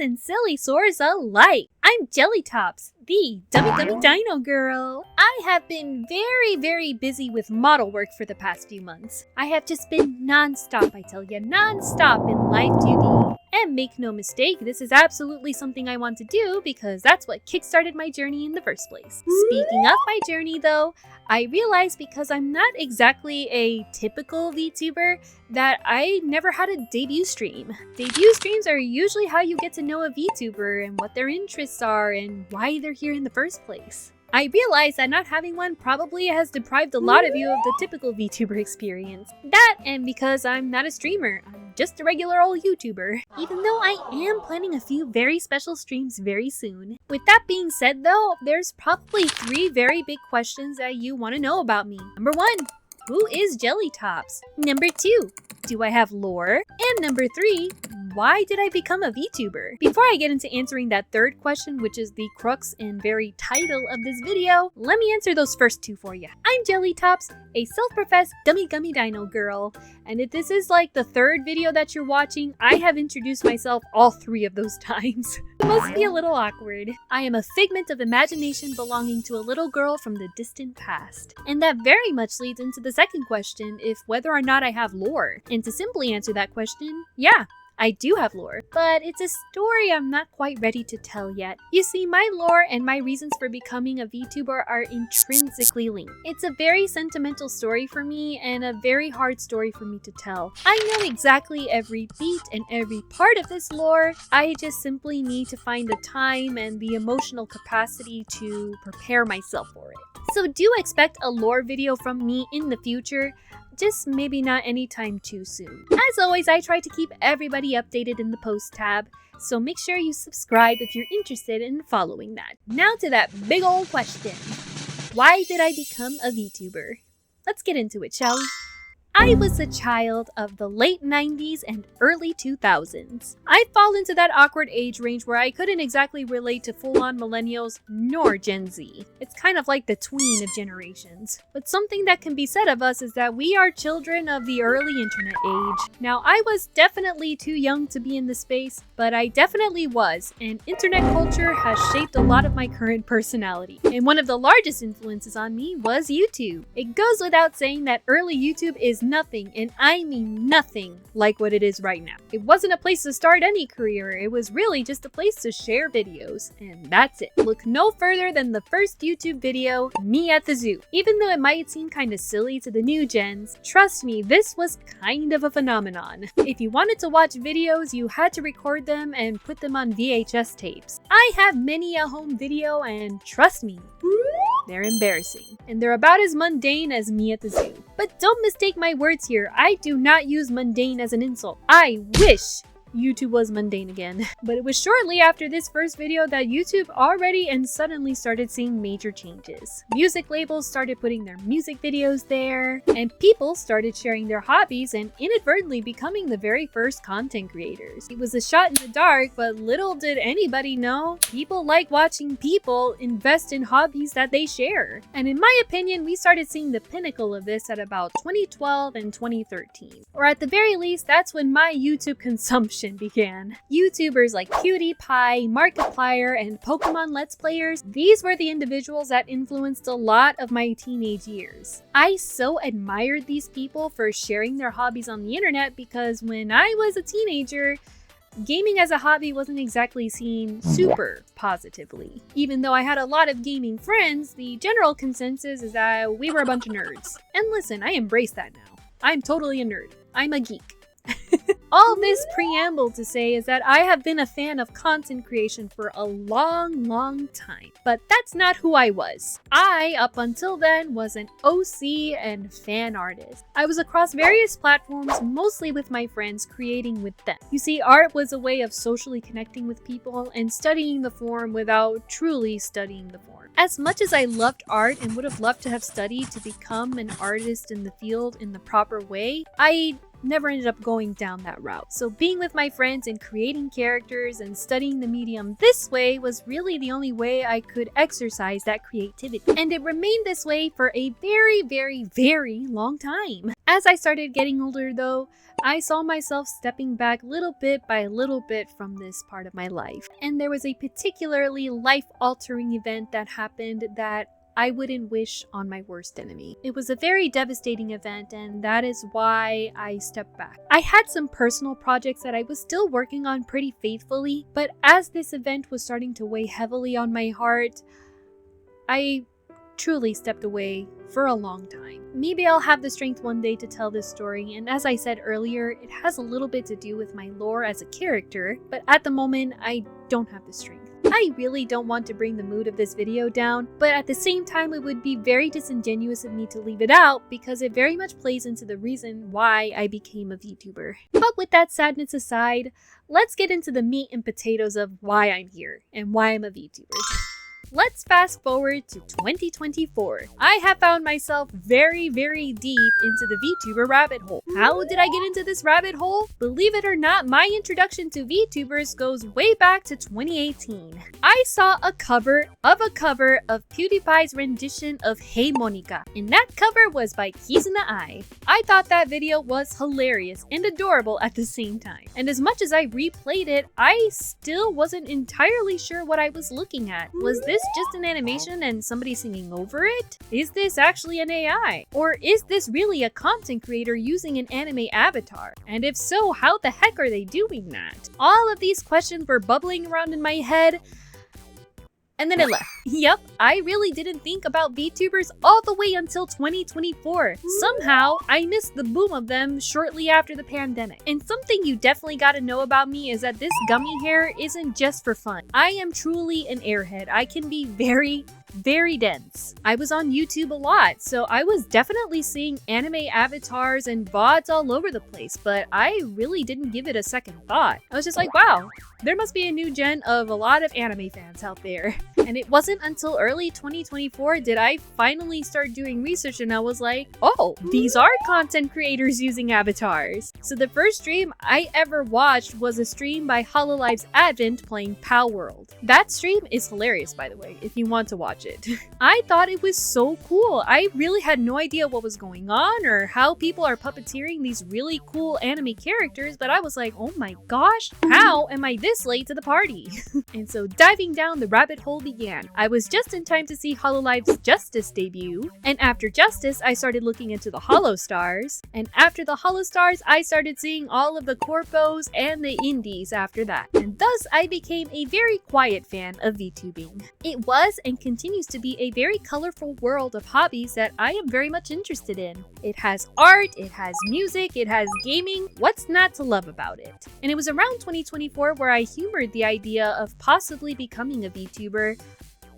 and Sillisaurs alike. I'm Jellitops, the dummy dino girl. I have been very busy with model work for the past few months. I have just been non-stop, I tell ya, non-stop in Life 2D. And make no mistake, this is absolutely something I want to do because that's what kickstarted my journey in the first place. Speaking of my journey though, I realized because I'm not exactly a typical VTuber that I never had a debut stream. Debut streams are usually how you get to know a VTuber and what their interests are and why they're here in the first place. I realize that not having one probably has deprived a lot of you of the typical VTuber experience. That and because I'm not a streamer, I'm just a regular old YouTuber. Even though I am planning a few very special streams very soon. With that being said though, there's probably 3 very big questions that you want to know about me. Number 1, who is Jellitops? Number 2, do I have lore? And number 3, why did I become a VTuber? Before I get into answering that third question, which is the crux and very title of this video, let me answer those first 2 for you. I'm Jellitops, a self-professed gummy dino girl, and if this is like the 3rd video that you're watching, I have introduced myself all 3 of those times. It must be a little awkward. I am a figment of imagination belonging to a little girl from the distant past. And that very much leads into the second question, if whether or not I have lore. And to simply answer that question, yeah, I do have lore, but it's a story I'm not quite ready to tell yet. You see, my lore and my reasons for becoming a VTuber are intrinsically linked. It's a very sentimental story for me and a very hard story for me to tell. I know exactly every beat and every part of this lore. I just simply need to find the time and the emotional capacity to prepare myself for it. So do expect a lore video from me in the future, just maybe not anytime too soon. As always, I try to keep everybody updated in the post tab, so make sure you subscribe if you're interested in following that. Now to that big old question. Why did I become a VTuber? Let's get into it, shall we? I was a child of the late 90s and early 2000s. I fall into that awkward age range where I couldn't exactly relate to full-on millennials nor Gen Z. It's kind of like the tween of generations. But something that can be said of us is that we are children of the early internet age. Now, I was definitely too young to be in the space, but I definitely was, and internet culture has shaped a lot of my current personality. And one of the largest influences on me was YouTube. It goes without saying that early YouTube is nothing, and I mean nothing, like what it is right now. It wasn't a place to start any career, it was really just a place to share videos, and that's it. Look no further than the first YouTube video, me at the zoo. Even though it might seem kinda silly to the new gens, trust me, this was kind of a phenomenon. If you wanted to watch videos, you had to record them and put them on VHS tapes. I have many a home video, and trust me, they're embarrassing. And they're about as mundane as me at the zoo. But don't mistake my words here, I do not use mundane as an insult. I wish YouTube was mundane again. But it was shortly after this first video that YouTube already and suddenly started seeing major changes. Music labels started putting their music videos there, and people started sharing their hobbies and inadvertently becoming the very first content creators. It was a shot in the dark, but little did anybody know, people like watching people invest in hobbies that they share. And in my opinion, we started seeing the pinnacle of this at about 2012 and 2013. Or at the very least, that's when my YouTube consumption began. YouTubers like PewDiePie, Markiplier, and Pokemon Let's Players, these were the individuals that influenced a lot of my teenage years. I so admired these people for sharing their hobbies on the internet because when I was a teenager, gaming as a hobby wasn't exactly seen super positively. Even though I had a lot of gaming friends, the general consensus is that we were a bunch of nerds. And listen, I embrace that now. I'm totally a nerd. I'm a geek. All this preamble to say is that I have been a fan of content creation for a long time. But that's not who I was. I, up until then, was an OC and fan artist. I was across various platforms, mostly with my friends, creating with them. You see, art was a way of socially connecting with people and studying the form without truly studying the form. As much as I loved art and would have loved to have studied to become an artist in the field in the proper way, I never ended up going down that route. So being with my friends and creating characters and studying the medium this way was really the only way I could exercise that creativity. And it remained this way for a very, very, very long time. As I started getting older though, I saw myself stepping back little bit by little bit from this part of my life. And there was a particularly life-altering event that happened that I wouldn't wish on my worst enemy. It was a very devastating event, and that is why I stepped back. I had some personal projects that I was still working on pretty faithfully, but as this event was starting to weigh heavily on my heart, I truly stepped away for a long time. Maybe I'll have the strength one day to tell this story, and as I said earlier, it has a little bit to do with my lore as a character, but at the moment, I don't have the strength. I really don't want to bring the mood of this video down, but at the same time it would be very disingenuous of me to leave it out because it very much plays into the reason why I became a VTuber. But with that sadness aside, let's get into the meat and potatoes of why I'm here and why I'm a VTuber. Let's fast forward to 2024. I have found myself very, very deep into the VTuber rabbit hole. How did I get into this rabbit hole? Believe it or not, my introduction to VTubers goes way back to 2018. I saw a cover of PewDiePie's rendition of Hey Monica, and that cover was by Kizuna Ai. I thought that video was hilarious and adorable at the same time. And as much as I replayed it, I still wasn't entirely sure what I was looking at. Was this just an animation and somebody singing over it? Is this actually an AI? Or is this really a content creator using an anime avatar? And if so, how the heck are they doing that? All of these questions were bubbling around in my head, and then it left. Yep, I really didn't think about VTubers all the way until 2024. Somehow, I missed the boom of them shortly after the pandemic. And something you definitely gotta know about me is that this gummy hair isn't just for fun. I am truly an airhead. I can be very dense. I was on YouTube a lot, so I was definitely seeing anime avatars and VODs all over the place, but I really didn't give it a second thought. I was just like, wow, there must be a new gen of a lot of anime fans out there. And it wasn't until early 2024 did I finally start doing research, and I was like, oh, these are content creators using avatars. So the first stream I ever watched was a stream by Hololive's Advent playing Pal World. That stream is hilarious, by the way, if you want to watch it. I thought it was so cool. I really had no idea what was going on or how people are puppeteering these really cool anime characters, but I was like, oh my gosh, how am I this late to the party? And so diving down the rabbit hole began. I was just in time to see Hololive's Justice debut, and after Justice, I started looking into the Holostars, and after the Holostars, I started seeing all of the corpos and the indies after that. And thus, I became a very quiet fan of VTubing. It was and continues to be a very colorful world of hobbies that I am very much interested in. It has art, it has music, it has gaming. What's not to love about it? And it was around 2024 where I humored the idea of possibly becoming a VTuber,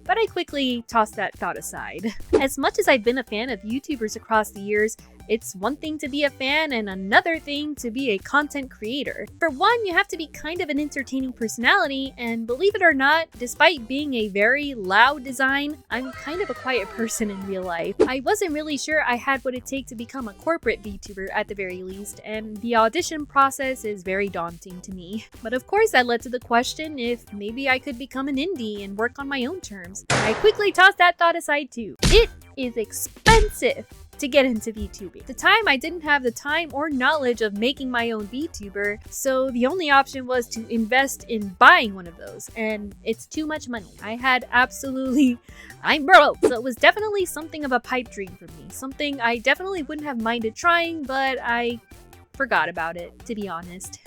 but I quickly tossed that thought aside. As much as I've been a fan of YouTubers across the years, it's one thing to be a fan and another thing to be a content creator. For one, you have to be kind of an entertaining personality, and believe it or not, despite being a very loud design, I'm kind of a quiet person in real life. I wasn't really sure I had what it takes to become a corporate VTuber at the very least, and the audition process is very daunting to me. But of course that led to the question if maybe I could become an indie and work on my own terms. I quickly tossed that thought aside too. It is expensive to get into VTubing. At the time, I didn't have the time or knowledge of making my own VTuber, so the only option was to invest in buying one of those, and it's too much money. I'm broke, so it was definitely something of a pipe dream for me. Something I definitely wouldn't have minded trying, but I forgot about it, to be honest.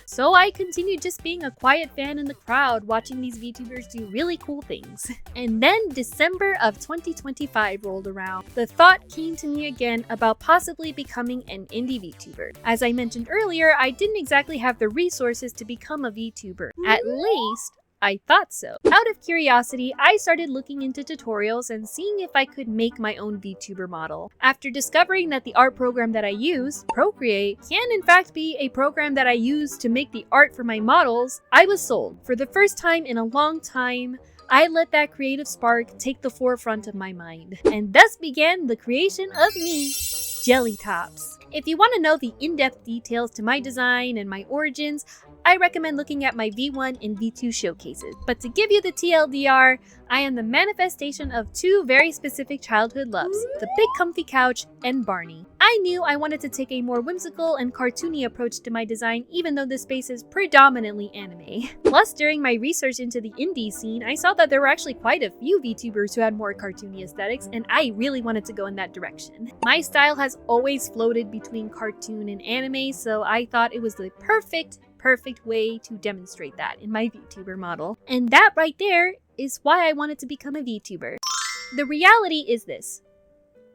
So I continued just being a quiet fan in the crowd, watching these VTubers do really cool things. And then December of 2025 rolled around. The thought came to me again about possibly becoming an indie VTuber. As I mentioned earlier, I didn't exactly have the resources to become a VTuber. At least, I thought so. Out of curiosity, I started looking into tutorials and seeing if I could make my own VTuber model. After discovering that the art program that I use, Procreate, can in fact be a program that I use to make the art for my models, I was sold. For the first time in a long time, I let that creative spark take the forefront of my mind. And thus began the creation of me. Jellitops. If you want to know the in-depth details to my design and my origins, I recommend looking at my V1 and V2 showcases. But to give you the TLDR, I am the manifestation of two very specific childhood loves, the big comfy couch and Barney. I knew I wanted to take a more whimsical and cartoony approach to my design, even though this space is predominantly anime. Plus, during my research into the indie scene, I saw that there were actually quite a few VTubers who had more cartoony aesthetics, and I really wanted to go in that direction. My style has always floated between cartoon and anime, so I thought it was the perfect way to demonstrate that in my VTuber model. And that right there is why I wanted to become a VTuber. The reality is this.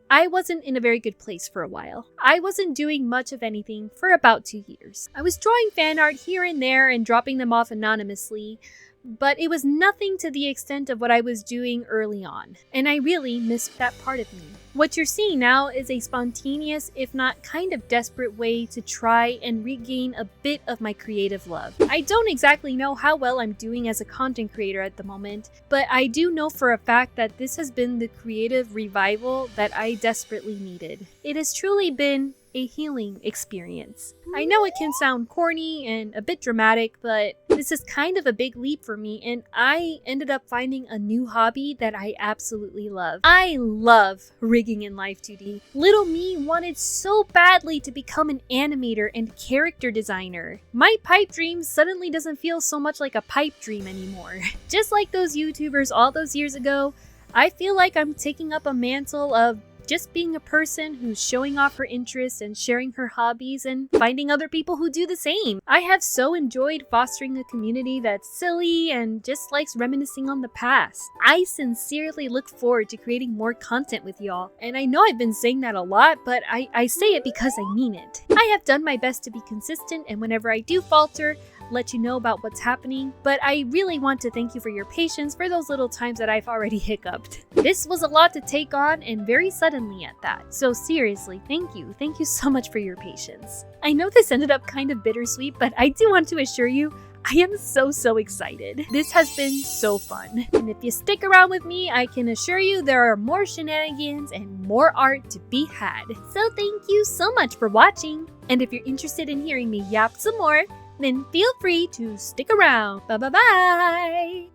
I wasn't in a very good place for a while. I wasn't doing much of anything for about 2 years. I was drawing fan art here and there and dropping them off anonymously, but it was nothing to the extent of what I was doing early on, and I really missed that part of me. What you're seeing now is a spontaneous, if not kind of desperate way to try and regain a bit of my creative love. I don't exactly know how well I'm doing as a content creator at the moment, but I do know for a fact that this has been the creative revival that I desperately needed. It has truly been a healing experience. I know it can sound corny and a bit dramatic, but this is kind of a big leap for me, and I ended up finding a new hobby that I absolutely love. I love rigging in Live 2D. Little me wanted so badly to become an animator and character designer. My pipe dream suddenly doesn't feel so much like a pipe dream anymore. Just like those YouTubers all those years ago, I feel like I'm taking up a mantle of just being a person who's showing off her interests and sharing her hobbies and finding other people who do the same. I have so enjoyed fostering a community that's silly and just likes reminiscing on the past. I sincerely look forward to creating more content with y'all. And I know I've been saying that a lot, but I say it because I mean it. I have done my best to be consistent, and whenever I do falter, let you know about what's happening, but I really want to thank you for your patience for those little times that I've already hiccuped. This was a lot to take on, and very suddenly at that. So seriously, thank you. Thank you so much for your patience. I know this ended up kind of bittersweet, but I do want to assure you, I am so excited. This has been so fun. And if you stick around with me, I can assure you there are more shenanigans and more art to be had. So thank you so much for watching. And if you're interested in hearing me yap some more, then feel free to stick around. Bye.